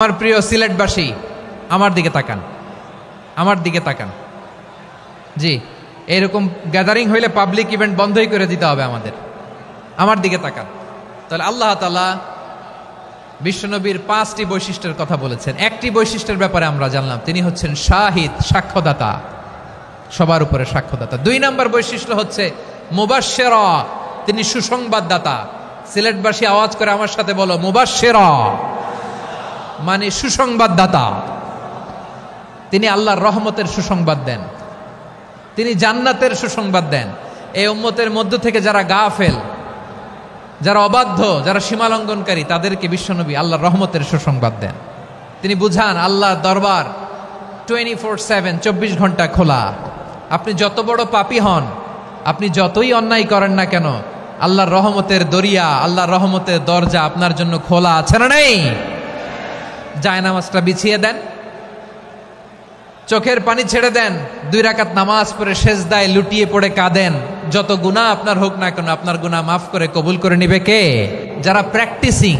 আমার প্রিয় সিলেটবাসী, আমার দিকে তাকান, আমার দিকে তাকান। জি, এরকম গ্যাদারিং হইলে পাবলিক ইভেন্ট বন্ধই করে দিতে হবে আমাদের। আমার দিকে তাকান। তাহলে আল্লাহ তাআলা বিশ্বনবীর 5টি বৈশিষ্ট্যের কথা বলেছেন। একটি বৈশিষ্ট্যের ব্যাপারে আমরা জানলাম, তিনি হচ্ছেন শাহিদ, সাক্ষ্যদাতা, সবার উপরে সাক্ষ্যদাতা। 2 নম্বর বৈশিষ্ট্য হচ্ছে মুবাশশিরা, তিনি সুসংবাদদাতা। সিলেটবাসী আওয়াজ করে আমার সাথে বলো, মুবাশশিরা মানে সুসংবাদদাতা। তিনি আল্লাহর রহমতের সুসংবাদ দেন, তিনি জান্নাতের সুসংবাদ দেন। এই উম্মতের মধ্য থেকে যারা গাফেল, যারা অবাধ্য, যারা সীমালঙ্ঘনকারী, তাদেরকে বিশ্বনবী আল্লাহর রহমতের সুসংবাদ দেন। তিনি বুঝান আল্লাহর দরবার 24/7, 24 ঘন্টা খোলা। আপনি যত বড় পাপী হন, আপনি যতই অন্যায় করেন না কেন, আল্লাহর রহমতের দরিয়া, আল্লাহর রহমতের দরজা আপনার জন্য খোলা আছে না নেই? জায়নামাজটা বিছিয়ে দেন, চোখের পানি ছেড়ে দেন, 2 রাকাত নামাজ পড়ে সেজদায় লুটিয়ে পড়ে কাঁদেন। যত গুনাহ আপনার হোক না কেন, আপনার গুনাহ মাফ করে কবুল করে নিবে কে? যারা প্র্যাকটিসিং,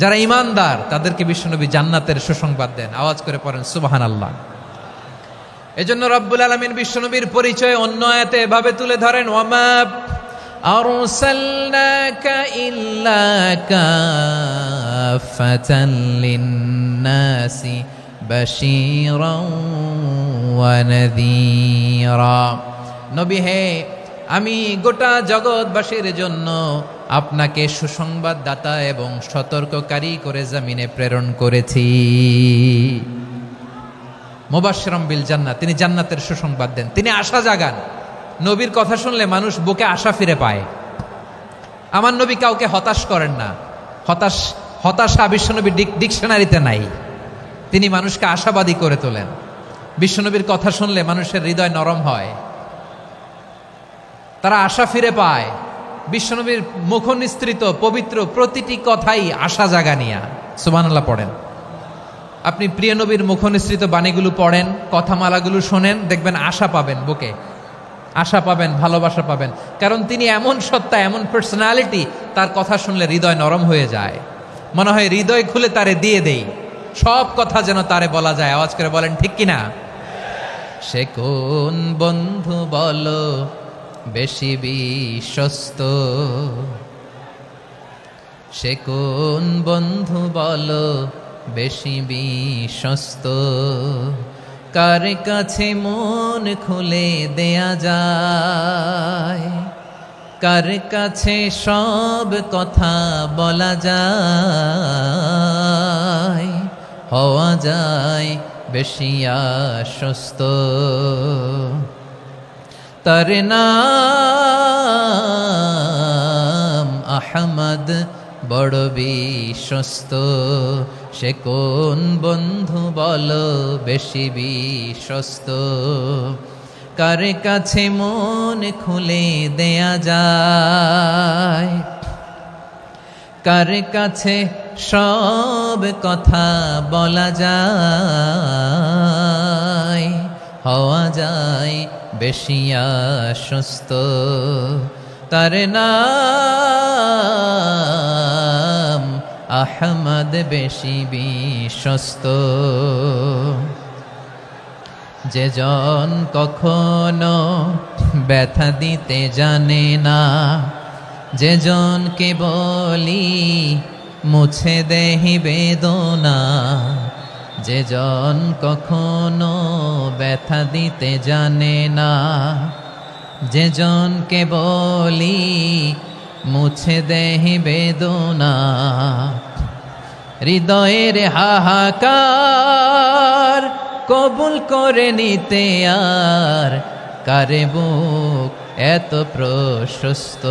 যারা ইমানদার, তাদেরকে বিশ্বনবী জান্নাতের সুসংবাদ দেন। আওয়াজ করে পড়েন সুবহানাল্লাহ। এজন্য রব্বুল আলামিন বিশ্বনবীর পরিচয় অন্য আয়াতে এভাবে তুলে ধরেন, ওয়ামা আরসালনাকা ইল্লা কাফাতান লিন্নাসি বাশীরাও ওয়া নাযীরা। নবী হে, আমি গোটা জগৎবাসীর জন্য আপনাকে সুসংবাদদাতা এবং সতর্ককারী করে জমিনে প্রেরণ করেছি। মুবাশশিরাম বিল জান্নাত, তিনি জান্নাতের সুসংবাদ দেন, তিনি আশা জাগান। নবীর কথা শুনলে মানুষ বুকে আশা ফিরে পায়। আমার নবী কাউকে হতাশ করেন না। হতাশা বিশ্বনবীর ডিকশনারিতে নাই। তিনি মানুষকে আশাবাদী করে তোলেন। বিশ্বনবীর কথা শুনলে মানুষের হৃদয় নরম হয়, তারা আশা ফিরে পায়। বিশ্বনবীর মুখনিসৃত পবিত্র প্রতিটি কথাই আশা জাগানিয়া। সুবহানাল্লাহ পড়েন। আপনি প্রিয় নবীর মুখনিসৃত বাণীগুলো পড়েন, কথামালাগুলো শোনেন, দেখবেন আশা পাবেন, বুকে আশা পাবেন, ভালোবাসা পাবেন। কারণ তিনি এমন সত্তা, এমন পার্সোনালিটি, তার কথা শুনলে হৃদয় নরম হয়ে যায়। মনে হয় হৃদয় খুলে তারে দিয়ে দেই, সব কথা যেন তারে বলা যায়। আওয়াজ করে বলেন ঠিক কিনা? সে কোন বন্ধু বলো বেশি বিশ্বস্ত, সে কোন বন্ধু বলো বেশি বিশ্বস্ত, কার কাছে মন খুলে দেয়া যায়, কার কাছে সব কথা বলা যায়, হওয়া যায় বেশি আশ্বস্ত। তার নাম আহমদ, বড় বিশ্বস্ত। সে কোন বন্ধু বলো বেশি বিশ্বস্ত, কার কাছে মন খুলে দেয়া যায়, কার কাছে সব কথা বলা যায়, হওয়া যায় বেশি আশ্বস্ত। তার নাম আহমদ, বেশি বিশ্বস্ত। যে জন কখনো ব্যথা দিতে জানে না, যে জনকে বলি মুছে দেহি বেদনা, যে জন কখনো ব্যথা দিতে জানে না, যে জনকে বলি মুছে দেহি বেদনা, হৃদয়ের হাহাকার কবুল করে নিতে আর কারে বুক এত প্রশস্ত।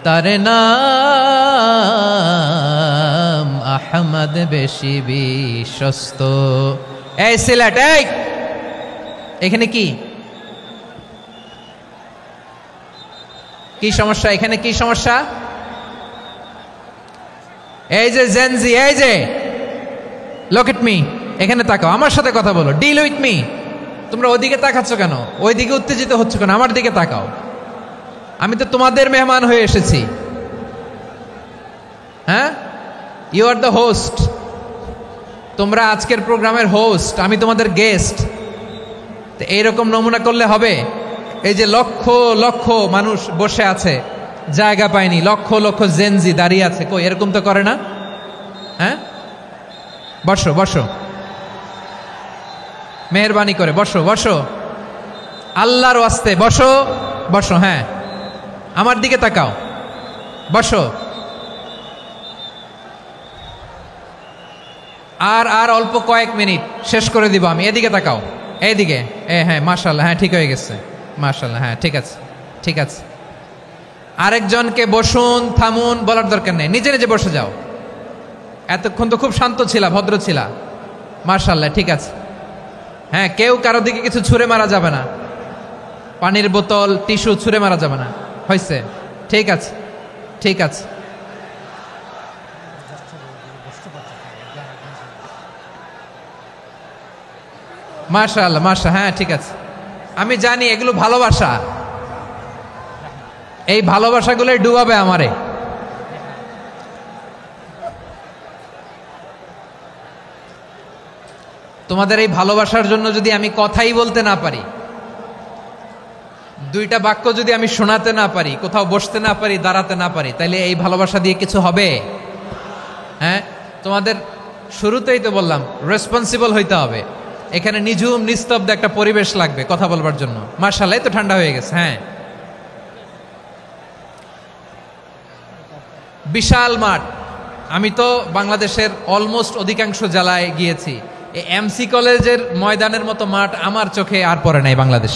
তার নাম আহমদ, বেশি বিশ্বস্ত। এই সিলেট, এই এখানে কি কি সমস্যা? এখানে কি সমস্যা? এই যে জেনজি, এই যে লুক এট মি, এখানে তাকাও, আমার সাথে কথা বলো, ডিল উইথ মি। তোমরা ওইদিকে তাকাচ্ছ কেন? ওইদিকে উত্তেজিত হচ্ছ কেন? আমার দিকে তাকাও। আমি তো তোমাদের মেহমান হয়ে এসেছি। হ্যাঁ, ইউ আর দ্য হোস্ট। তোমরা আজকের প্রোগ্রামের হোস্ট, আমি তোমাদের গেস্ট। তো এইরকম নমুনা করলে হবে? এই যে লক্ষ লক্ষ মানুষ বসে আছে, জায়গা পায়নি, লক্ষ লক্ষ জেনজি দাঁড়িয়ে আছে, কই এরকম তো করে না? হ্যাঁ, বসো বসো, মেহরবানি করে বসো বসো, আল্লাহর ওয়াস্তে বসো বসো। হ্যাঁ, আমার দিকে তাকাও, বসো। আর অল্প কয়েক মিনিট, শেষ করে দিব আমি। এদিকে তাকাও, এইদিকে। হ্যাঁ, মাশাআল্লাহ, হ্যাঁ ঠিক হয়ে গেছে, মাশাআল্লাহ, হ্যাঁ ঠিক আছে ঠিক আছে। আরেকজনকে বসুন থামুন বলার দরকার নেই, নিজে নিজে বসে যাও। এতক্ষণ তো খুব শান্ত ছিলা, ভদ্র ছিলা, মাশাআল্লাহ, ঠিক আছে। হ্যাঁ, কেউ কারো দিকে কিছু ছুঁড়ে মারা যাবে না, পানির বোতল, টিস্যু ছুঁড়ে মারা যাবে না, হয়েছে? ঠিক আছে ঠিক আছে। মাশাআল্লাহ মাশাআল্লাহ, হ্যাঁ ঠিক আছে। আমি জানি এগুলো ভালোবাসা, এই ভালোবাসাগুলোই ডুবাবে আমারে। তোমাদের এই ভালোবাসার জন্য যদি আমি কথাই বলতে না পারি, দুইটা বাক্য যদি আমি শোনাতে না পারি, কোথাও বসতে না পারি, দাঁড়াতে না পারি, তাহলে এই ভালোবাসা দিয়ে কিছু হবে? হ্যাঁ, তোমাদের শুরুতেই তো বললাম রেসপন্সিবল হইতে হবে। এখানে নিঝুম নিস্তব্ধ একটা পরিবেশ লাগবে কথা বলবার জন্য। মাশাআল্লাহ, তো ঠান্ডা হয়ে গেছে। হ্যাঁ, বিশাল মাঠ। আমি তো বাংলাদেশের অলমোস্ট অধিকাংশ জেলায় গিয়েছি, এই এমসি কলেজের ময়দানের মতো মাঠ আমার চোখে আর পড়ে নাই বাংলাদেশ।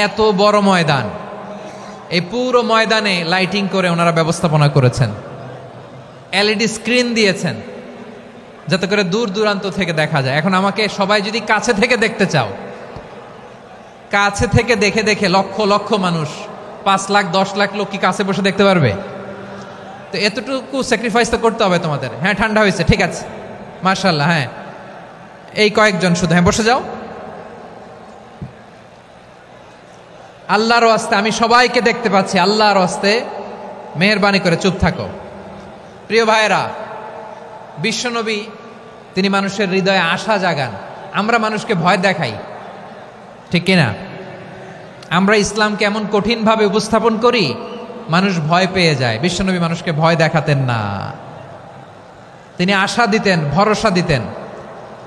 এত বড় ময়দান, এই পুরো ময়দানে লাইটিং করে ওনারা ব্যবস্থাপনা করেছেন, এলইডি স্ক্রিন দিয়েছেন যাতে করে দূর দূরান্ত থেকে দেখা যায়। এখন আমাকে সবাই যদি কাছে থেকে দেখতে চাও, কাছে থেকে দেখে দেখে লক্ষ লক্ষ মানুষ, 5 লাখ 10 লাখ লোক কি কাছে বসে দেখতে পারবে? তো এতটুকু স্যাক্রিফাইস তো করতে হবে তোমাদের। হ্যাঁ, ঠান্ডা হয়েছে, ঠিক আছে, মাশাআল্লাহ। হ্যাঁ, এই কয়েকজন শুধু, হ্যাঁ বসে যাও। আল্লাহর ওয়াস্তে আমি সবাইকে দেখতে পাচ্ছি, আল্লাহর ওয়াস্তে মেহেরবানি করে চুপ থাকো। প্রিয় ভাইয়েরা, বিশ্বনবী তিনি মানুষের হৃদয়ে আশা জাগান। আমরা মানুষকে ভয় দেখাই, ঠিক কিনা? আমরা ইসলামকে এমন কঠিনভাবে উপস্থাপন করি, মানুষ ভয় পেয়ে যায়। বিশ্বনবী মানুষকে ভয় দেখাতেন না, তিনি আশা দিতেন, ভরসা দিতেন।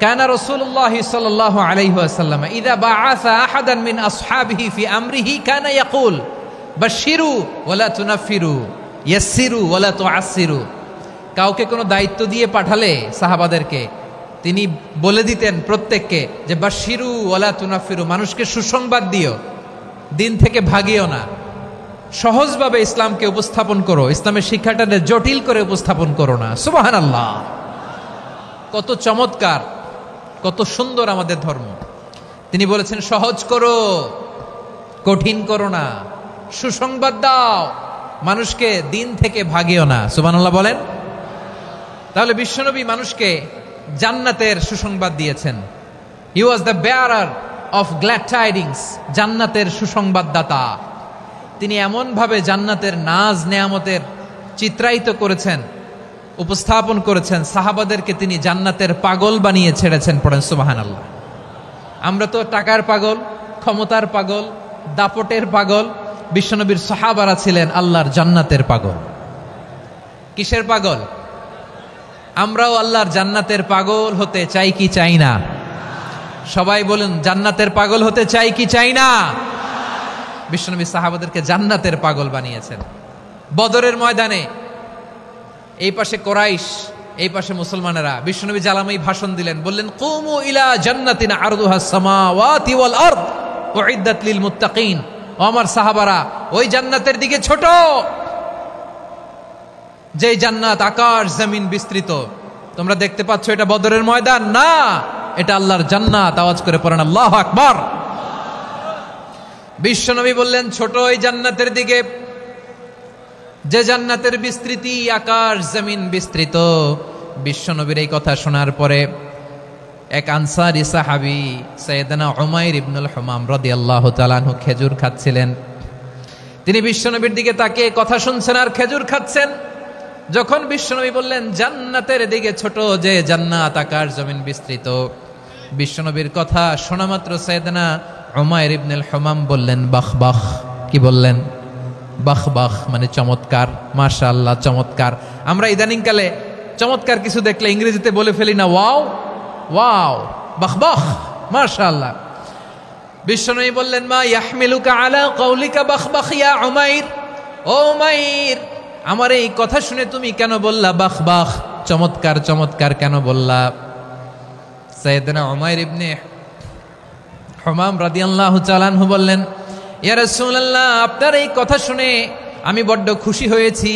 কানা রাসূলুল্লাহ সাল্লাল্লাহু আলাইহি ওয়াসাল্লাম ইযা বাআসা আহাদান মিন আসহাবিহি ফি আমরিহি কানা ইয়াকুল বাশশিরু ওয়ালা তুনাফিরু ইয়াসসিরু ওয়ালা তুআসসিরু। কাউকে কোনো দায়িত্ব দিয়ে পাঠালে সাহাবাদেরকে তিনি বলে দিতেন প্রত্যেককে যে বাশশিরু ওয়ালা তুনাফিরু, মানুষকে সুসংবাদ দিও, দিন থেকে ভাগিও না, সহজভাবে ইসলামকে উপস্থাপন করো, ইসলামের শিক্ষাটা জটিল করে উপস্থাপন করো না। সুবহানাল্লাহ, কত চমৎকার, কত সুন্দর আমাদের ধর্ম। তিনি বলেছেন সহজ করো, কঠিন করো না, সুসংবাদ দাও, মানুষকে দিন থেকে ভাগিও না। সুবহানাল্লাহ বলেন। তাহলে বিশ্বনবী মানুষকে জান্নাতের সুসংবাদ দিয়েছেন। He was the bearer of glad tidings, জান্নাতের সুসংবাদদাতা। তিনি এমনভাবে জান্নাতের নাজ নেয়ামতের চিত্রায়িত করেছেন, উপস্থাপন করেছেন, সাহাবাদেরকে তিনি জান্নাতের পাগল বানিয়ে ছেড়েছেন। পড়েন সুবহানাল্লাহ। আমরা তো টাকার পাগল, ক্ষমতার পাগল, দাপটের পাগল। বিশ্বনবীর সাহাবারা ছিলেন আল্লাহর জান্নাতের পাগল। কিসের পাগল? আমরাও আল্লাহর জান্নাতের পাগল হতে চাই কি চাই না? সবাই বলুন, জান্নাতের পাগল হতে চাই কি চাই না? বিশ্বনবী সাহাবাদেরকে জান্নাতের পাগল বানিয়েছেন। বদরের ময়দানে এই পাশে কোরাইশ, এই পাশে মুসলমানেরা। বিশ্বনবী জালামাই ভাষণ দিলেন, বললেন কুমু ইলা জান্নাতিন আরদুহাস সামাওয়াতি ওয়াল আরদ উইদ্দাত লিল মুত্তাকিন। ও আমার সাহাবারা, ওই জান্নাতের দিকে ছোট, যেই জান্নাত আকাশ জমিন বিস্তৃত। তোমরা দেখতে পাচ্ছ এটা বদরের ময়দান না, এটা আল্লাহর জান্নাত। আওয়াজ করে পড়েন আল্লাহু আকবার। বিশ্বনবী বললেন ছোট ওই জান্নাতের দিকে, যে জান্নাতের বিস্তৃতি আকাশ জমিন বিস্তৃত। বিশ্বনবীর এই কথা শোনার পরে এক আনসারী সাহাবী সাইয়েদনা উমাইর ইবনুল হুমাম রাদিয়াল্লাহু তাআলা আনহু খেজুর খাচ্ছিলেন। তিনি বিশ্বনবীর দিকে তাকিয়ে কথা শুনছেন আর খেজুর খাচ্ছেন। যখন বিশ্বনবী বললেন জান্নাতের দিকে ছোট যে জান্নাত আকাশ জমিন বিস্তৃত, বিশ্বনবীর কথা শোনা মাত্র সাইয়েদনা উমাইর ইবনে হুমাম বললেন বাহ বাহ। কি বললেন? বাহ বাহ মানে চমৎকার, মাশাআল্লাহ চমৎকার। আমরা ইদানিং কালে চমৎকার কিছু দেখলে ইংরেজিতে বলে ফেলি না ওয়াও ওয়াও, বাহ বাহ মাশাআল্লাহ। বিশ্বনবী বললেন মা ইয়াহমিলুকা আলা কওলিকা বাহ বাহ ইয়া উমাইর, ও উমাইর আমার এই কথা শুনে তুমি কেন বললা বাহ বাহ, চমৎকার চমৎকার কেন বললা? সাইয়েদনা উমাইর ইবনে হুমাম রাদিয়াল্লাহু তাআলা আনহু বললেন ইয়া রাসূলুল্লাহ, আপনার এই কথা শুনে আমি বড্ড খুশি হয়েছি,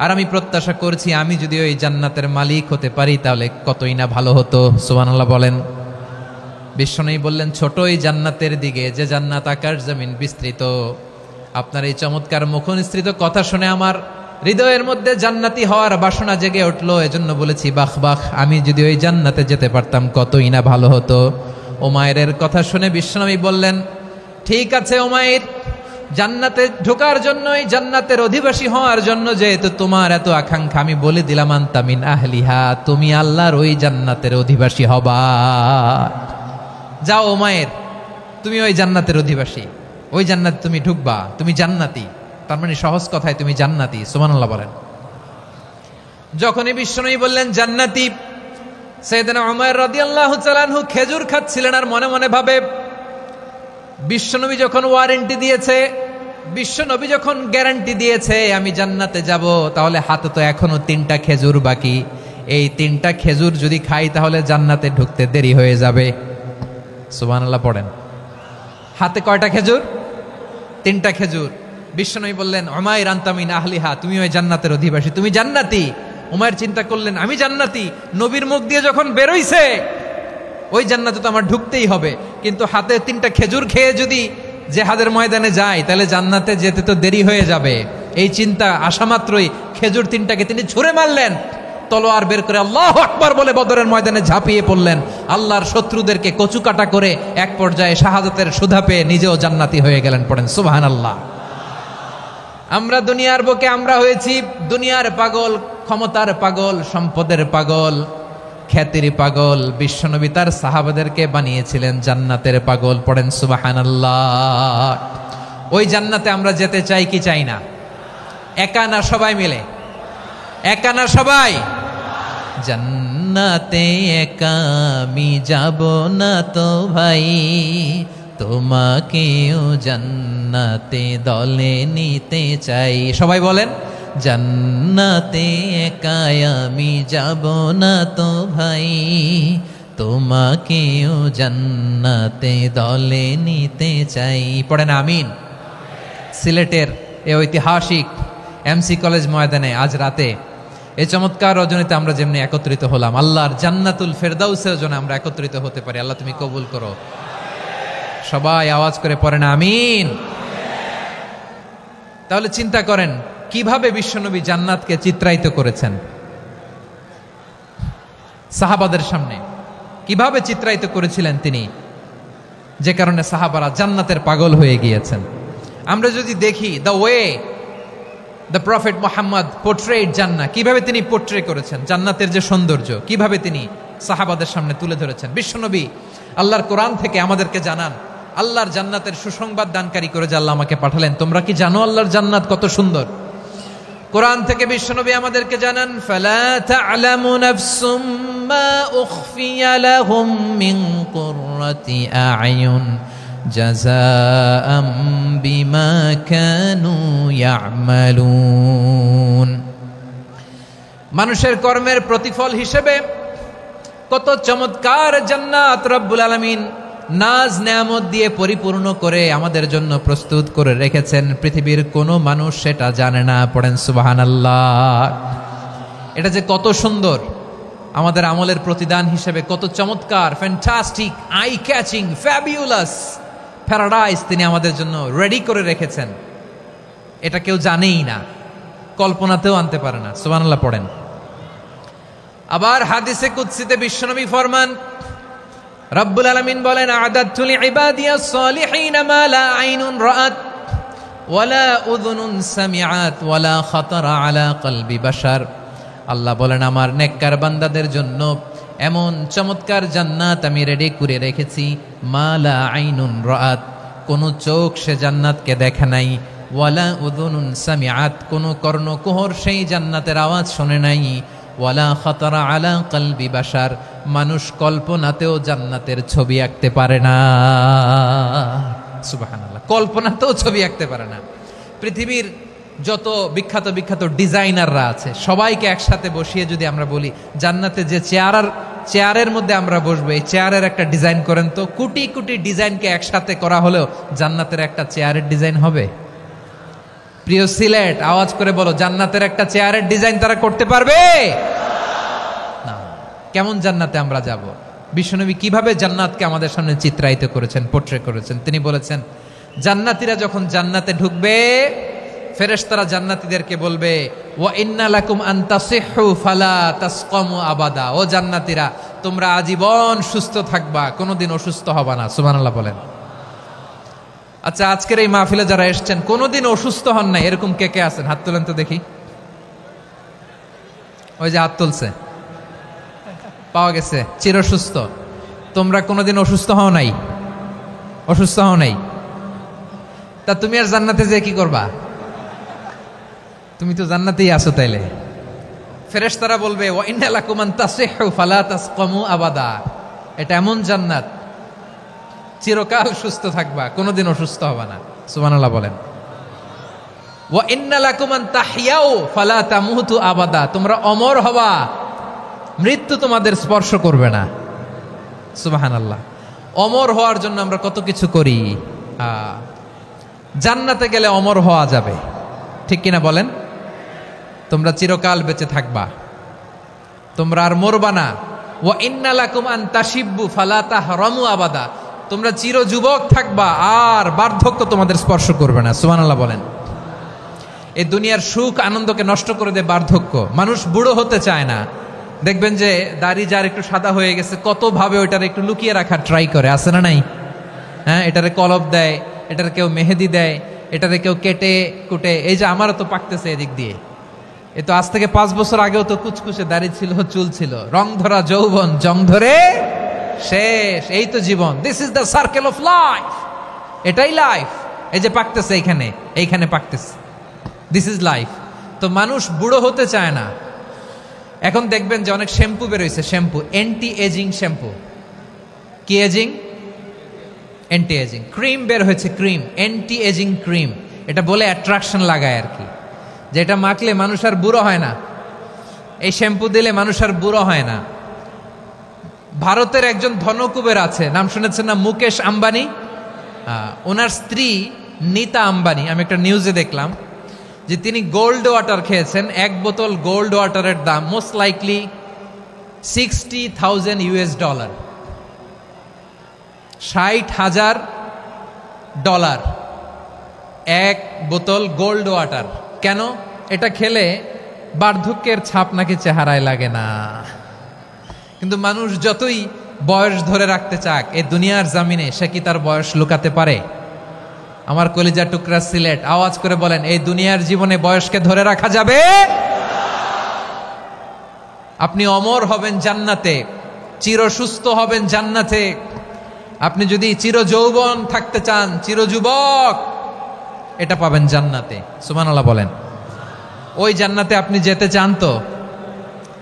আর আমি প্রত্যাশা করছি আমি যদি ওই জান্নাতের মালিক হতে পারি তাহলে কতই না ভালো হতো। সুবহানাল্লাহ বলেন। বিশ্বনবী বললেন ছোট এই জান্নাতের দিকে যে জান্নাত আকাশ জমিন বিস্তৃত। আপনার এই চমৎকার মুখনিসৃত কথা শুনে আমার হৃদয়ের মধ্যে জান্নাতি হওয়ার বাসনা জেগে উঠলো, এজন্য বলেছি বাহ বাহ, আমি যদি ওই জান্নাতে যেতে পারতাম কতই না ভালো হতো। উমাইরের কথা শুনে বিশ্বনবী বললেন ঠিক আছে উমাইর, জান্নাতে ঢোকার জন্যই, জান্নাতের অধিবাসী হওয়ার জন্য যেহেতু তোমার এত আকাঙ্ক্ষা, আমি বলে দিলাম আনতা মিন আহলিহা, তুমি আল্লাহর ওই জান্নাতের অধিবাসী হবা। যাও উমাইর, তুমি ওই জান্নাতের অধিবাসী, ওই জান্নাতে তুমি ঢুকবা, তুমি জান্নাতি। তার মানে সহজ কথায় তুমি জান্নাতি। সুবহানাল্লাহ বলেন। যখনই বিশ্বনবী বললেন জান্নাতি, সাইয়েদনা উমাইর রাদিয়াল্লাহু তাআলা আনহু খেজুর খাচ্ছিলেন আর মনে মনে ভাবে বিশ্বনবী যখন ওয়ারেন্টি দিয়েছে, বিশ্বনবী যখন গ্যারান্টি দিয়েছে আমি জান্নাতে যাব, তাহলে হাতে তো এখনো 3টা খেজুর বাকি। এই 3টা খেজুর যদি খাই তাহলে জান্নাতে ঢুকতে দেরি হয়ে যাবে। সুবহানাল্লাহ পড়েন। হাতে কয়টা খেজুর? 3টা খেজুর। বিশ্বনবী বললেন উমাইর আনতা মিন আহলিহা, তুমি ওই জান্নাতের অধিবাসী, তুমি জান্নাতি। উমাইর চিন্তা করলেন আমি জান্নাতি, নবীর মুখ দিয়ে যখন বেরোইছে ওই জান্নাতে তো আমার ঢুকতেই হবে, কিন্তু হাতে 3টা খেজুর খেয়ে যদি জিহাদের ময়দানে যাই তাহলে জান্নাতে যেতে তো দেরি হয়ে যাবে। এই চিন্তা আসা মাত্রই খেজুর 3টাকে তিনি ছুঁড়ে মারলেন, তলোয়ার বের করে আল্লাহু আকবার বলে বদরের ময়দানে ঝাঁপিয়ে পড়লেন। আল্লাহর শত্রুদেরকে কচুকাটা করে এক পর্যায়ে শাহাদাতের সুধা পেয়ে নিজেও জান্নাতি হয়ে গেলেন। পড়েন সুবহানাল্লাহ। আমরা দুনিয়ার বুকে আমরা হয়েছি দুনিয়ার পাগল, ক্ষমতার পাগল, সম্পদের পাগল, খ্যাতির পাগল। বিশ্বনবী তার সাহাবাদেরকে বানিয়েছিলেন জান্নাতের পাগল। পড়েন সুবহানাল্লাহ। ওই জান্নাতে আমরা যেতে চাই কি চাই না? একা না সবাই মিলে? একা না সবাই? জান্নাতে একা আমি যাব না তো ভাই, তোমাকেও জান্নাতে দলে নিতে চাই। সবাই বলেন জান্নাতে একা আমি যাব না তো ভাই, তোমাকেও জান্নাতে দলে নিতে চাই। পড়েন আমিন। সিলেটের এই ঐতিহাসিক এমসি কলেজ ময়দানে আজ রাতে এই চমৎকার রজনীতে আমরা যেমনি একত্রিত হলাম, আল্লাহর জান্নাতুল ফেরদাউসের জন্য আমরা একত্রিত হতে পারি। আল্লাহ তুমি কবুল করো। সবাই আওয়াজ করে পড়েন আমিন। তাহলে চিন্তা করেন কিভাবে বিশ্বনবী জান্নাতকে চিত্রায়িত করেছেন সাহাবাদের সামনে, কিভাবে চিত্রায়িত করেছিলেন তিনি, যে কারণে সাহাবারা জান্নাতের পাগল হয়ে গিয়েছেন। আমরা যদি দেখি the way the prophet Muhammad portrait জান্নাত, কিভাবে তিনি পোর্ট্রে করেছেন জান্নাতের যে সৌন্দর্য, কিভাবে তিনি সাহাবাদের সামনে তুলে ধরেছেন। বিশ্বনবী আল্লাহর কোরআন থেকে আমাদেরকে জানান আল্লাহর জান্নাতের সুসংবাদ দানকারী করে যে আল্লাহ আমাকে পাঠালেন। তোমরা কি জানো আল্লাহর জান্নাত কত সুন্দর? কোরআন থেকে বিশ্বনবী আমাদেরকে জানান ফালা তা'লামু নাফসুম মা উখফিয়া লাহুম মিন কুররাতি আ'য়ুন জাযাআম বিমা কানু ইয়া'মালুন। মানুষের কর্মের প্রতিফল হিসেবে কত চমৎকার জান্নাত রব্বুল আলামিন নাজ নেয়ামত দিয়ে পরিপূর্ণ করে আমাদের জন্য প্রস্তুত করে রেখেছেন। পৃথিবীর কোনো মানুষ সেটা জানে না। পড়েন সুবহানাল্লাহ। এটা যে কত সুন্দর, আমাদের আমলের প্রতিদান হিসেবে কত চমৎকার, fantastic, eye catching, fabulous paradise তিনি আমাদের জন্য রেডি করে রেখেছেন। এটা কেউ জানেই না, কল্পনাতেও আনতে পারে না। সুবহানাল্লাহ পড়েন। আবার হাদিসে কুদসিতে বিশ্বনবী ফরমান, রব্বুল আলামিন বলেন আ'দাদতু লিইবাদিয়াস সালিহিন মা লা আইনুন রাআত ওয়ালা উযুনুন সামিআত ওয়ালা খাতারা আলা কলবি বাশার আল্লাহ বলেন আমার নেককার বান্দাদের জন্য এমন চমৎকার জান্নাত আমি রেডি করে রেখেছি, মালা আইনুন রাআত, কোন চোখ সে জান্নাতকে দেখে নাই, ওয়ালা উযুনুন সামিআত, কোন কর্ণকুহর সেই জান্নাতের আওয়াজ শোনে নাই, ওয়ালা খাতারা আলা কলবি বাশার, মানুষ কল্পনাতেও জান্নাতের ছবি আঁকতে পারে না। সুবহানাল্লাহ, কল্পনাতেও ছবি আঁকতে পারে না। পৃথিবীর যত বিখ্যাত বিখ্যাত ডিজাইনাররা আছে সবাইকে একসাথে বসিয়ে যদি আমরা বলি জান্নাতে যে চেয়ারের মধ্যে আমরা বসবো, এই চেয়ারের একটা ডিজাইন করেন তো, কোটি কোটি ডিজাইনকে একসাথে করা হলেও জান্নাতের একটা চেয়ারের ডিজাইন হবে? প্রিয় সিলেট, আওয়াজ করে বলো, জান্নাতের একটা চেয়ারের ডিজাইন তারা করতে পারবে না। কেমন জান্নাতে আমরা যাব? বিশ্বনবী কিভাবে জান্নাতকে আমাদের সামনে চিত্রায়িত করেছেন, পোট্রে করেছেন? তিনি বলেছেন জান্নাতীরা যখন জান্নাতে ঢুকবে ফেরেশতারা জান্নাতীদেরকে বলবে, ওয়া ইন্না লাকুম আন তাসিহু ফালা তাসকামু আবাদা, ও জান্নাতীরা তোমরা আজীবন সুস্থ থাকবা, কোনোদিন অসুস্থ হবা না। সুবহানাল্লাহ বলেন। আচ্ছা, আজকের এই মাহফিলে যারা এসেছেন কোনোদিন অসুস্থ হন নাই এরকম কে কে আছেন? হাত তোলেন তো দেখি। ওই যে হাত তুলছে, পাওয়া গেছে, চিরসুস্থ। তোমরা কোনোদিন অসুস্থ হও নাই? অসুস্থ হও নাই? তা তুমি আর জান্নাতে যে কি করবা? তুমি তো জান্নাতেই আছো। তাইলে ফেরেশতারা বলবে, ওয়া ইন্না লাকুম আন তাসিহু ফালা তাসকামু আবাদা, এটা এমন জান্নাত চিরকাল সুস্থ থাকবা, কোনোদিন অসুস্থ হবা না। সুবহানাল্লাহ বলেন। ওয়া ইন্না লাকুম আন তাহইয়াউ ফালা তামুতু আবাদা, তোমরা অমর হবা, মৃত্যু তোমাদের স্পর্শ করবে না। সুবহানাল্লাহ। অমর হওয়ার জন্য আমরা কত কিছু করি। জান্নাতে গেলে অমর হওয়া যাবে, ঠিক কিনা বলেন? তোমরা চিরকাল বেঁচে থাকবা, তোমরা আর মরবা না। ওয়া ইন্না লাকুম আন তাশিব্বু ফালা তাহরামু আবাদা, তোমরা চির যুবক থাকবা, আর বার্ধক্য তোমাদের স্পর্শ করবে না। সুবহানাল্লাহ বলেন। এই দুনিয়ার সুখ আনন্দকে নষ্ট করে দেয় বার্ধক্য। মানুষ বুড়ো হতে চায় না। দেখবেন যে দাড়ি যার একটু সাদা হয়ে গেছে কত ভাবে ওইটার একটু লুকিয়ে রাখার ট্রাই করে, আছে না নাই? হ্যাঁ, এটারে কলব দেয়, এটার কেউ মেহেদি দেয়, এটারে কেউ কেটে কুটে। এই যে আমারও তো পাকতেছে এদিক দিয়ে, এ তো আজ থেকে 5 বছর আগেও তো কুচকুচে দাড়ি ছিল, চুল ছিল, রং ধরা যৌবন জং ধরে শেষ। এই তো জীবন। This is the circle of life, এটাই লাইফ। এই যে পাকতেছে এইখানে পাকতেছে, দিস ইজ লাইফ। তো মানুষ বুড়ো হতে চায় না। এখন দেখবেন যে অনেক শ্যাম্পু বেরোইছে, শ্যাম্পু অ্যান্টি এজিং শ্যাম্পু। কি এজিং? Anti aging. ক্রিম বের হয়েছে, ক্রিম, অ্যান্টি এজিং ক্রিম। এটা বলে অ্যাট্রাকশন লাগায় আর কি, যে এটা মাখলে মানুষ আর বুড়ো হয় না, এই শ্যাম্পু দিলে মানুষ আর বুড়ো হয় না। ভারতের একজন ধনকুবের আছে, নাম শুনেছেন না? মুকেশ আম্বানি। ওনার স্ত্রী নীতা আম্বানি, আমি একটা নিউজে দেখলাম যে তিনি গোল্ড ওয়াটার খেয়েছেন। 1 বোতল গোল্ড ওয়াটারের দাম মোস্ট লাইকলি $60,000, $60,000 1 বোতল গোল্ড ওয়াটার। কেন? এটা খেলে বার্ধক্যের ছাপ নাকি চেহারায় লাগে না। কিন্তু মানুষ যতই বয়স ধরে রাখতে চাক এই দুনিয়ার জামিনে, সে কি তার বয়স লুকাতে পারে? আমার কলিজা টুকরা সিলেট, আওয়াজ করে বলেন, এই দুনিয়ার জীবনে বয়সকে ধরে রাখা যাবে? আপনি অমর হবেন জান্নাতে, চির সুস্থ হবেন জান্নাতে। আপনি যদি চির যৌবন থাকতে চান, চির যুবক, এটা পাবেন জান্নাতে। সুবহানাল্লাহ বলেন। ওই জান্নাতে আপনি যেতে চান তো?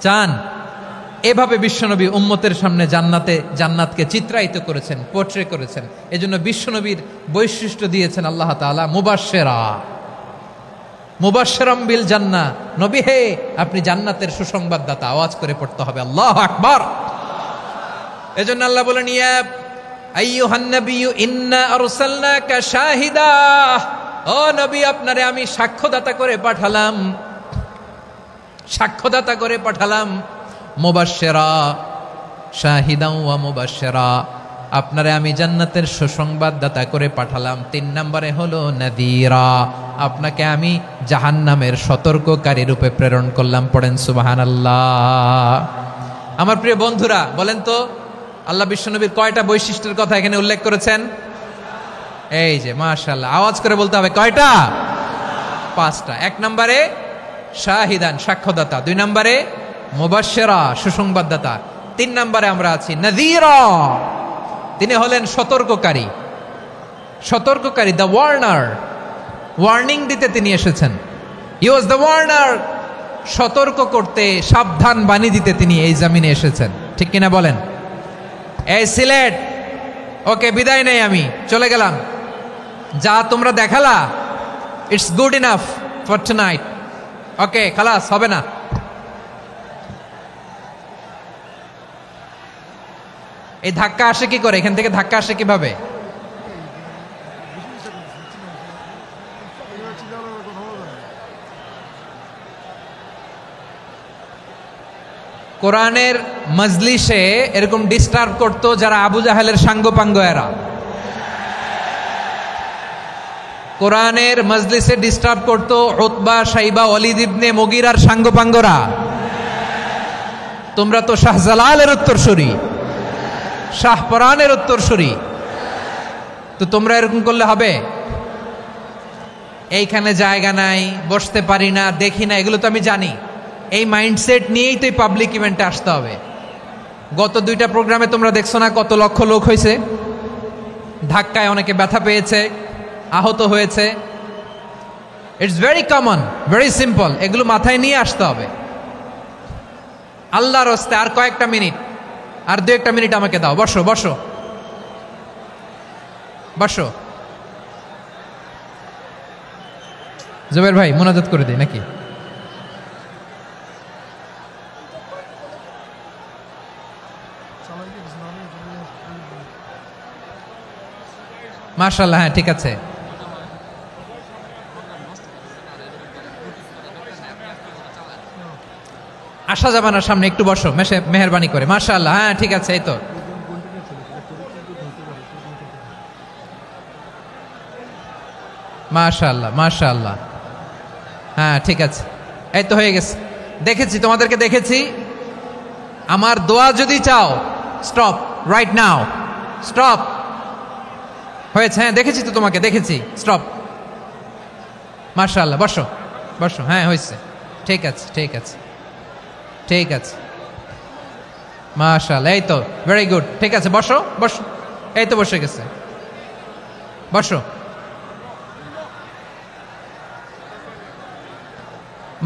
চান? এভাবে বিশ্বনবী উম্মতের সামনে জান্নাতকে চিত্রায়িত করেছেন, পোট্রে করেছেন। এজন্য বিশ্বনবীর বৈশিষ্ট্য দিয়েছেন আল্লাহ তাআলা মুবাশশিরাম বিল জান্নাহ। নবী হে, আপনি জান্নাতের সুসংবাদদাতা। আওয়াজ করে পড়তে হবে আল্লাহু আকবার। এজন্য আল্লাহ বলেন, ইয়া আইয়ুহান নাবিয়্যু ইন্না আরসালনাকা শাহিদা, ও নবী আপনারে আমি সাক্ষ্যদাতা করে পাঠালাম। মুবাশশিরা শাহিদাও ওয়া মুবাশশিরা, আপনারে আমি জান্নাতের সুসংবাদদাতা করে পাঠালাম। 3 নম্বরে হলো নাযীরা, আপনাকে আমি জাহান্নামের সতর্ককারী রূপে প্রেরণ করলাম। পড়েন সুবহানাল্লাহ। আমার প্রিয় বন্ধুরা, বলেন তো আল্লাহ বিশ্বনবীর কয়টা বৈশিষ্ট্যের কথা এখানে উল্লেখ করেছেন? এই যে মাশাআল্লাহ, আওয়াজ করে বলতে হবে, কয়টা? 5টা। 1 নম্বরে শাহিদান, সাক্ষ্যদাতা। 2 নম্বরে মুবাশশিরা, সুসংবাদদাতা। 3 নম্বরে আমরা আছি নাযীরা, তিনি হলেন সতর্ককারী। সতর্ককারী, দ্য ওয়ার্নার, ওয়ার্নিং দিতে তিনি এসেছেন। হি ওয়াজ দ্য ওয়ার্নার, সতর্ক করতে, সাবধান বাণী দিতে তিনি এই জমিনে এসেছেন। ঠিক কিনা বলেন? এই সিলেট, ওকে বিদায় নেই, আমি চলে গেলাম। যা তোমরা দেখালা, it's good enough for tonight. Okay, খালাস, হবে না। এই ধাক্কা আসে কি করে? এখান থেকে ধাক্কা আসে কিভাবে? কোরআনের মজলিসে এরকম ডিস্টার্ব করতো যারা আবু জাহেলের সাঙ্গপাঙ্গ এরা। কোরআনের মজলিসে ডিস্টার্ব করতো উতবা, শাইবা, ওয়ালিদ ইবনে মুগীরার সাঙ্গপাঙ্গরা। তোমরা তো শাহজালালের উত্তরসূরি, শাহপরানের উত্তরসূরি, তো তোমরা এরকম করলে হবে? এইখানে জায়গা নাই, বসতে পারি না, দেখি না, এগুলো তো আমি জানি। এই মাইন্ডসেট নিয়েই তো এই পাবলিক ইভেন্টে আসতে হবে। গত 2টা প্রোগ্রামে তোমরা দেখছো না কত লক্ষ লোক হয়েছে? ধাক্কায় অনেকে ব্যথা পেয়েছে, আহত হয়েছে। It's very common, very simple. এগুলো মাথায় নিয়ে আসতে হবে। আল্লাহর হস্তে আর কয়েকটা মিনিট, আর 2-1টা মিনিট আমাকে দাও। বসো বসো বসো। জুবের ভাই মুনাজাত করে দিই নাকি? মাশাআল্লাহ, হ্যাঁ ঠিক আছে। আসা যাবে না সামনে, একটু বসো মেহেরবানি করে। মাশাআল্লাহ, হ্যাঁ ঠিক আছে। এই তো মাশাআল্লাহ, মাশাআল্লাহ, হ্যাঁ ঠিক আছে। এই তো হয়ে গেছে। দেখেছি, তোমাদেরকে দেখেছি। আমার দোয়া যদি চাও, স্টপ রাইট নাও, স্টপ। হয়েছে, হ্যাঁ দেখেছি তো তোমাকে, দেখেছি। স্টপ। মাশাআল্লাহ, বসো বসো। হ্যাঁ হয়েছে, ঠিক আছে ঠিক আছে ঠিক আছে। মাশাআল্লাহ, এই তো ভেরি গুড। ঠিক আছে, বসো বসো। এই তো বসে গেছে, বসো।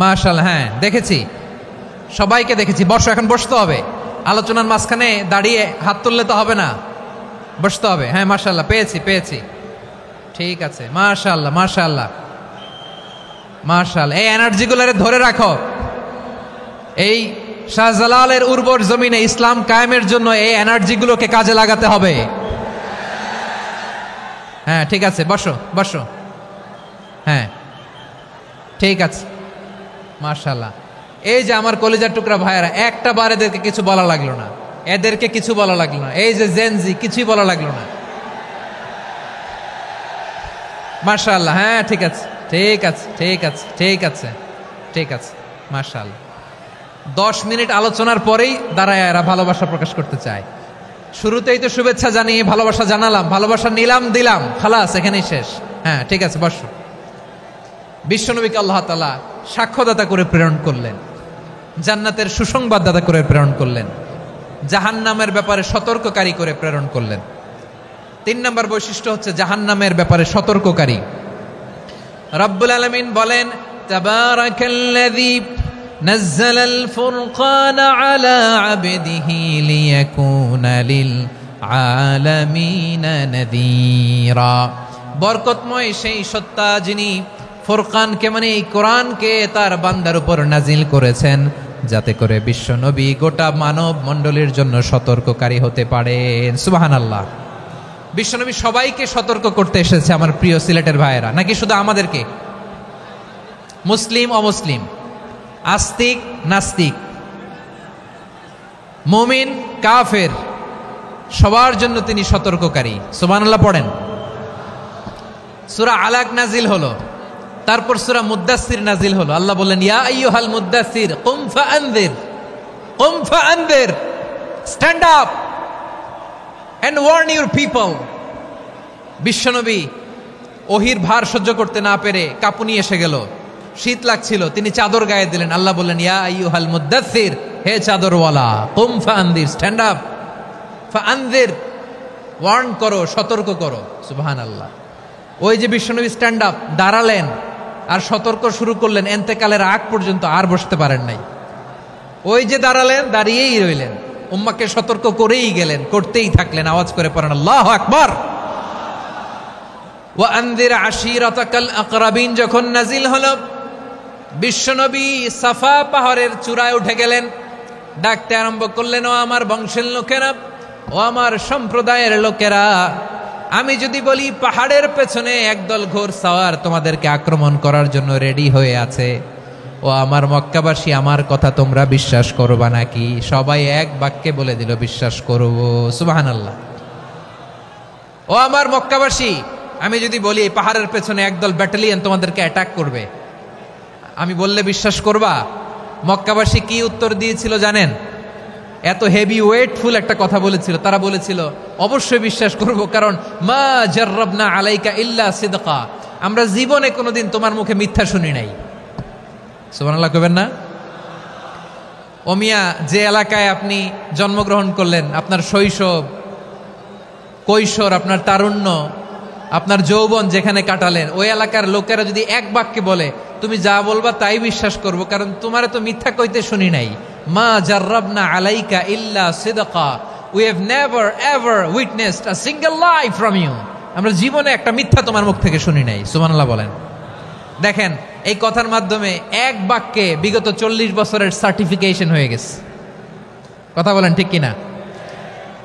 মাশাআল্লাহ, হ্যাঁ দেখেছি, সবাইকে দেখেছি। বসো, এখন বসতে হবে। আলোচনার মাঝখানে দাঁড়িয়ে হাত তুললে তো হবে না, বসতে হবে। হ্যাঁ মাশাআল্লাহ, পেয়েছি পেয়েছি। ঠিক আছে, মাশাআল্লাহ মাশাআল্লাহ মাশাআল্লাহ। এই এনার্জিগুলোরে ধরে রাখো। এই শাহজালালের উর্বর জমিনে ইসলাম কায়েমের জন্য এই এনার্জিগুলোকে কাজে লাগাতে হবে। হ্যাঁ ঠিক আছে, বসো বসো। হ্যাঁ ঠিক আছে, মাশাআল্লাহ। এই যে আমার কলিজার টুকরা ভাইয়েরা, একটা বার এদেরকে কিছু বলা লাগলো না, এদেরকে কিছু বলা লাগলো না। এই যে জেনজি, কিছুই বলা লাগলো না। মাশাআল্লাহ, হ্যাঁ ঠিক আছে ঠিক আছে ঠিক আছে ঠিক আছে ঠিক আছে। মাশাআল্লাহ। 10 মিনিট আলোচনার পরেই দাঁড়ায় এরা ভালোবাসা প্রকাশ করতে চায়। শুরুতেই তো শুভেচ্ছা জানিয়ে ভালোবাসা জানালাম, ভালোবাসা নিলাম, দিলাম, খালাস, এখানেই শেষ। হ্যাঁ ঠিক আছে, বসো। বিশ্বনবীকে আল্লাহ তাআলা সাক্ষ্যদাতা করে প্রেরণ করলেন, জান্নাতের সুসংবাদদাতা করে প্রেরণ করলেন, জাহান্নামের ব্যাপারে সতর্ককারী করে প্রেরণ করলেন। 3 নম্বর বৈশিষ্ট্য হচ্ছে জাহান্নামের ব্যাপারে সতর্ককারী। রব্বুল আলামিন বলেন, তাবারাকাল্লাযী নাযালাল ফুরকানা আলা আবদিহি লিয়াকুনা লিল আলামিনা নাযীরা। বরকতময় সেই সত্তা যিনি ফুরকানকে, মানে এই কোরআনকে তার বান্দার উপর নাজিল করেছেন, যাতে করে বিশ্ব নবী গোটা মানব মণ্ডলীর জন্য সতর্ককারী হতে পারেন। সুবহানাল্লাহ। বিশ্বনবী সবাইকে সতর্ক করতে এসেছে, আমার প্রিয় সিলেটের ভাইয়েরা, নাকি শুধু আমাদেরকে? মুসলিম অমুসলিম, আস্তিক নাস্তিক, মুমিন কাফের, সবার জন্য তিনি সতর্ককারী। সুবহানাল্লাহ পড়েন। সূরা আলাক নাজিল হলো, তারপর সূরা মুদ্দাসসির নাজিল হলো। আল্লাহ বললেন, ইয়া আইয়ুহাল মুদ্দাসসির কুম ফাআনযির, stand up and warn your people. বিশ্বনবী ওহির ভার সহ্য করতে না পেরে কাঁপুনি এসে গেল, শীত লাগছিল, তিনি চাদর গায়ে দিলেন। আল্লাহ বললেন, ইয়া আইয়ুহাল মুদ্দাসসির হে চাদরওয়ালা, কুম ফাআনদির, স্ট্যান্ড আপ, ফাআনদির, ওয়ার্ন করো, সতর্ক করো। সুবহানাল্লাহ। ওই যে বিশ্বনবী স্ট্যান্ড আপ, দাঁড়ালেন আর সতর্ক শুরু করলেন, এন্তেকালের আগ পর্যন্ত আর বসতে পারেন নাই। ওই যে দাঁড়ালেন, দাঁড়িয়েই রইলেন, উম্মাকে সতর্ক করেই গেলেন, করতেই থাকলেন। আওয়াজ করে পড়েন আল্লাহু আকবার। ওয়া আনযির আশীরাতাকাল আকরাবিন যখন নাজিল হলো, বিশ্বনবী সাফা পাহাড়ের চূড়ায় উঠে গেলেন, ডাকতে আরম্ভ করলেন, ও আমার বংশের লোকেরা, ও আমার সম্প্রদায়ের লোকেরা, আমি যদি বলি পাহাড়ের পেছনে একদল ঘোড়সাওয়ার তোমাদেরকে আক্রমণ করার জন্য রেডি হয়ে আছে, ও আমার মক্কাবাসী, আমার কথা তোমরা বিশ্বাস করবা নাকি? সবাই এক বাক্যে বলে দিল, বিশ্বাস করব। সুবহানাল্লাহ। ও আমার মক্কাবাসী, আমি যদি বলি এই পাহাড়ের পেছনে একদল ব্যাটালিয়ন তোমাদেরকে অ্যাটাক করবে, আমি বললে বিশ্বাস করবা? মক্কাবাসী কি উত্তর দিয়েছিল জানেন? এত হেভি ওয়েটফুল একটা কথা বলেছিল। তারা বলেছিল অবশ্যই বিশ্বাস করব, কারণ মা জাররাবনা আলাইকা ইল্লা সিদকা, আমরা জীবনে কোনোদিন তোমার মুখে মিথ্যা শুনি নাই। সুবহানাল্লাহ কইবেন না? ও মিয়া, যে এলাকায় আপনি জন্মগ্রহণ করলেন, আপনার শৈশব, কৈশোর, আপনার তারুণ্য, আপনার যৌবন যেখানে কাটালেন, ওই এলাকার লোকেরা যদি এক বাক্যে বলে তুমি যা বলবা তাই বিশ্বাস করব, কারণ তোমারে তো মিথ্যা কইতে শুনি নাই। মা জাররাবনা আলাইকা ইল্লা সিদকা, we have never ever witnessed a single lie from you, আমরা জীবনে একটা মিথ্যা তোমার মুখ থেকে শুনি নাই। সুবহানাল্লাহ বলেন। দেখেন, এই কথার মাধ্যমে এক বাক্যে বিগত 40 বছরের সার্টিফিকেশন হয়ে গেছে। কথা বলেন ঠিক কিনা?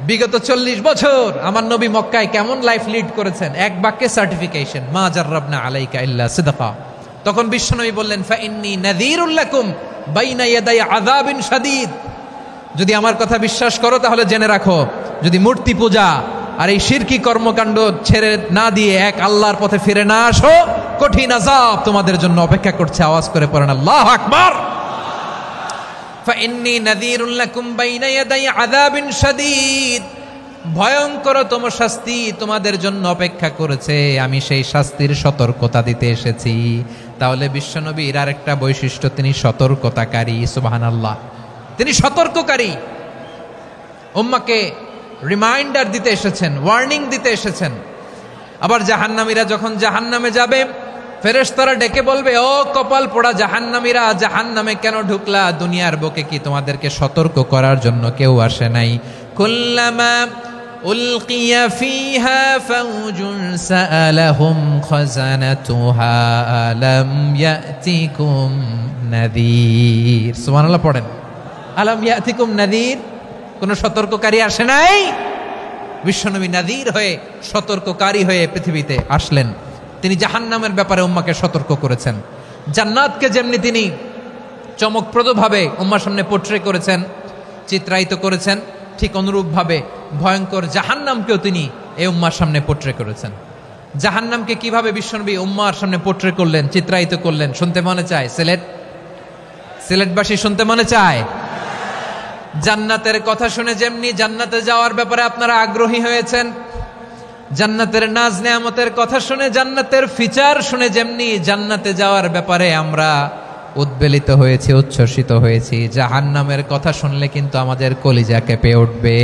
বিগত 40 বছর আমার নবী মক্কায় কেমন লাইফ লিড করেছেন, এক বাক্যে সার্টিফিকেশন, মা জাররাবনা আলাইকা ইল্লা সিদকা। তখন বিশ্বনবী বললেন, ফাইন্নী নাযীরুল লাকুম বাইনা ইয়াদাই আযাবিন শাদীদ, যদি আমার কথা বিশ্বাস করো তাহলে জেনে রাখো, যদি মূর্তি পূজা আর এই শিরকি কর্মকাণ্ড ছেড়ে না দিয়ে এক আল্লাহর পথে ফিরে না আসো, কঠিন আযাব তোমাদের জন্য অপেক্ষা করছে। আওয়াজ করে পড়েন আল্লাহু আকবার। ফাইন্নী নাযীরুল লাকুম বাইনা ইয়াদাই আযাবিন শাদীদ, ভয়ঙ্করতম শাস্তি তোমাদের জন্য অপেক্ষা করেছে, আমি সেই শাস্তির সতর্কতা দিতে এসেছি। তাহলে বিশ্বনবীর আরেকটা বৈশিষ্ট্য, তিনি সতর্কতাকারী। সুবহানাল্লাহ। তিনি সতর্ককারী, উম্মাকে রিমাইন্ডার দিতে এসেছেন, ওয়ার্নিং দিতে এসেছেন। আবার জাহান্নামীরা যখন জাহান্নামে যাবে, ফেরেশতারা ডেকে বলবে, ও কপাল পোড়া জাহান্নামীরা, জাহান্নামে কেন ঢুকলা? দুনিয়ার বুকে কি তোমাদেরকে সতর্ক করার জন্য কেউ আসে নাই? কুল্লামা উলকিয়া ফিহা ফাউজুন সাআলাহুম খাযানাতুহা আলাম ইয়াতিকুম নাযীর। সুবহানাল্লাহ পড়েন। আলাম ইয়াতিকুম নাযীর, কোন সতর্ককারী আসে নাই? বিশ্বনবী নাযীর হয়ে, সতর্ককারী হয়ে পৃথিবীতে আসলেন। তিনি জাহান্নামের ব্যাপারে উম্মাকে সতর্ক করেছেন। জান্নাতকে যেমনি তিনি চমকপ্রদভাবে উম্মার সামনে পোট্রে করেছেন, চিত্রায়িত করেছেন, ঠিক অনুরূপভাবে ভয়ঙ্কর জাহান্নামকেও তিনি এই উম্মার সামনে পোট্রে করেছেন। জাহান্নামকে কিভাবে বিশ্বনবী উম্মার সামনে পোট্রে করলেন, চিত্রায়িত করলেন, শুনতে মনে চায়? সিলেটবাসী শুনতে মনে চায়? জান্নাতের কথা শুনে যেমনি জান্নাতে যাওয়ার ব্যাপারে আপনারা আগ্রহী হয়েছেন, জান্নাতের নাজ নেয়ামতের কথা শুনে, জান্নাতের ফিচার শুনে যেমনি জান্নাতে যাওয়ার ব্যাপারে আমরা উদ্বেলিত হয়েছি, উচ্ছ্বসিত হয়েছি, জাহান্নামের কথা শুনলে কিন্তু আমাদের কলিজা কেঁপে উঠবে।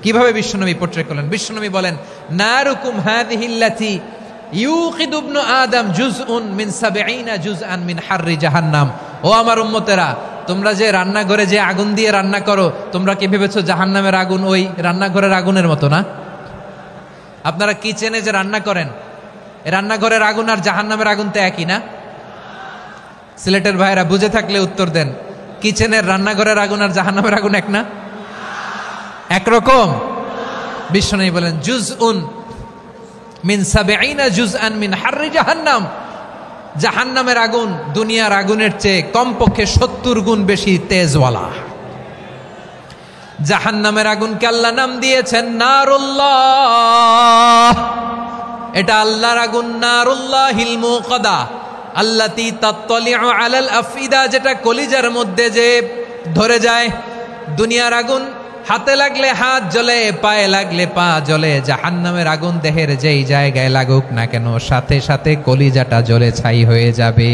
কিভাবে বিশ্বনবী পোট্রে করলেন? বিশ্বনবী বলেন, নারুকুম হাযিহিল্লাতী ইউকিদু ইবনু আদম জুজউন মিন ৭০ জুজআন মিন হাররি জাহান্নাম। ও আমার উম্মতেরা, তোমরা যে রান্নাঘরে যে আগুন দিয়ে রান্না করো, তোমরা কি ভেবেছো জাহান্নামের আগুন ওই রান্নাঘরের আগুনের মতো না? আপনারা কিচেনে যে রান্না করেন, রান্নাঘরের আগুন আর জাহান্নামের আগুন তো একই না? সিলেটের ভাইরা বুঝে থাকলে উত্তর দেন, কিচেনের রান্নাঘরের আগুন আর জাহান্নামের আগুন এক না? একরকম? বিশ্বনবী বলেন, জুজউন মিন ৭০ জুজআন মিন হাররি জাহান্নাম, জাহান্নামের আগুন দুনিয়ার আগুনের চেয়ে কমপক্ষে ৭০ গুণ বেশি তেজওয়ালা। জাহান্নামের আগুনকে আল্লাহ নাম দিয়েছেন নারুল্লাহ। এটা আল্লাহর আগুন, নারুল্লাহিল মুকাদা আল্লাতী তাত্তালিউ আলাল আফইদা, যেটা কলিজার মধ্যে যে ধরে যায়। দুনিয়ার আগুন হাতে লাগলে হাত জ্বলে, পায়ে লাগলে পা জ্বলে, জাহান্নামের আগুন দেহের যেই জায়গায় লাগুক না কেন, সাথে সাথে কলিজাটা জ্বলে ছাই হয়ে যাবে।